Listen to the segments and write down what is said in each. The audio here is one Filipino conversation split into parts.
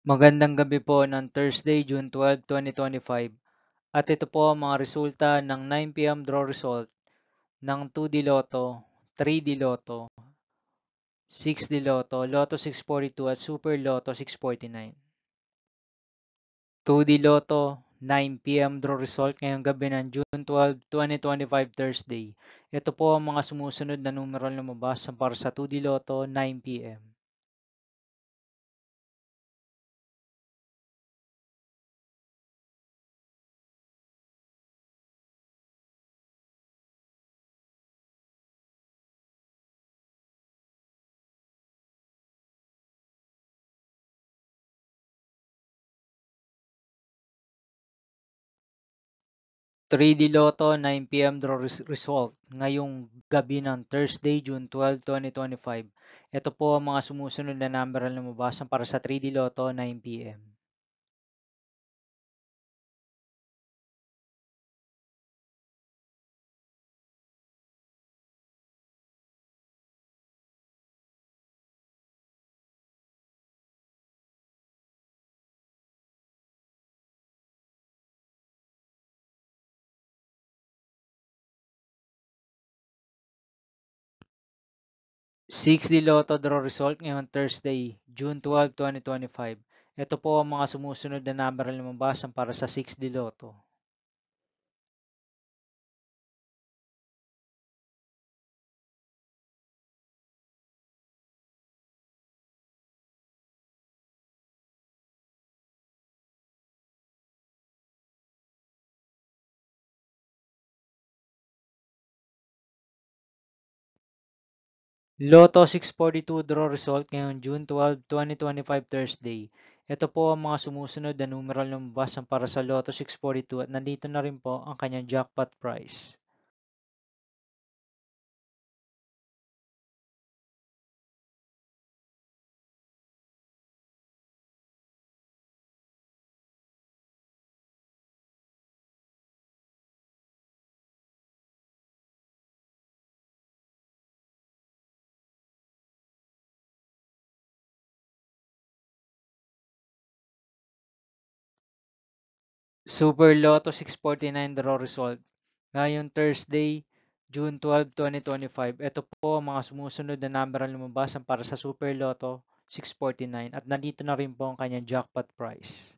Magandang gabi po ng Thursday, June 12, 2025. At ito po ang mga resulta ng 9 p.m. draw result ng 2D Lotto, 3D Lotto, 6D Lotto, Lotto 642 at Super Lotto 649. 2D Lotto, 9 p.m. draw result ngayong gabi ng June 12, 2025 Thursday. Ito po ang mga sumusunod na numeral na lumabas para sa 2D Lotto, 9 p.m. 3D Lotto 9 p.m. draw result ngayong gabi ng Thursday, June 12, 2025. Ito po ang mga sumusunod na number na lumabas para sa 3D Lotto 9 p.m. Six d Lotto draw result ngayong Thursday, June 12, 2025. Ito po ang mga sumusunod na number na lumabas para sa 6D Lotto. Lotto 642 draw result ngayong June 12, 2025 Thursday. Ito po ang mga sumusunod na numeral na lumabas para sa Lotto 642 at nandito na rin po ang kanyang jackpot price. Super Lotto 649 draw result. Ngayong Thursday, June 12, 2025. Ito po ang mga sumusunod na number na lumabas para sa Super Lotto 649 at nandito na rin po ang kanyang jackpot price.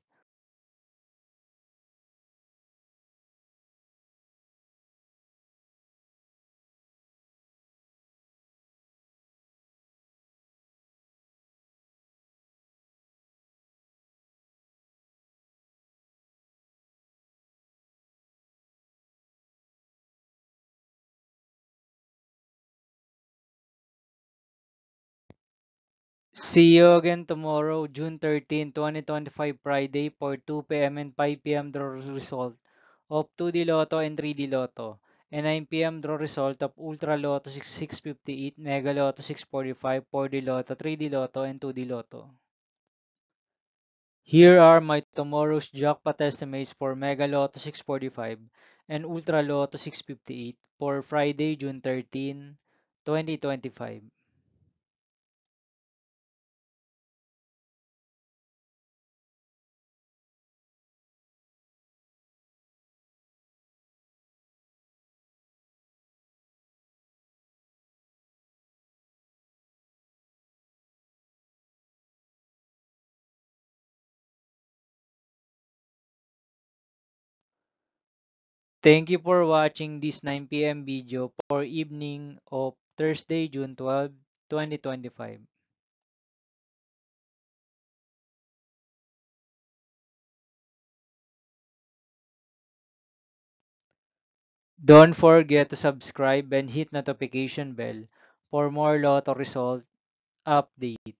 See you again tomorrow, June 13, 2025 Friday for 2 p.m. and 5 p.m. draw result of 2D Lotto and 3D Lotto and 9 p.m. draw result of Ultra Lotto 658, Mega Lotto 645, 4D Lotto, 3D Lotto, and 2D Lotto. Here are my tomorrow's jackpot estimates for Mega Lotto 645 and Ultra Lotto 658 for Friday, June 13, 2025. Thank you for watching this 9 p.m. video for evening of Thursday, June 12, 2025. Don't forget to subscribe and hit notification bell for more lotto result update.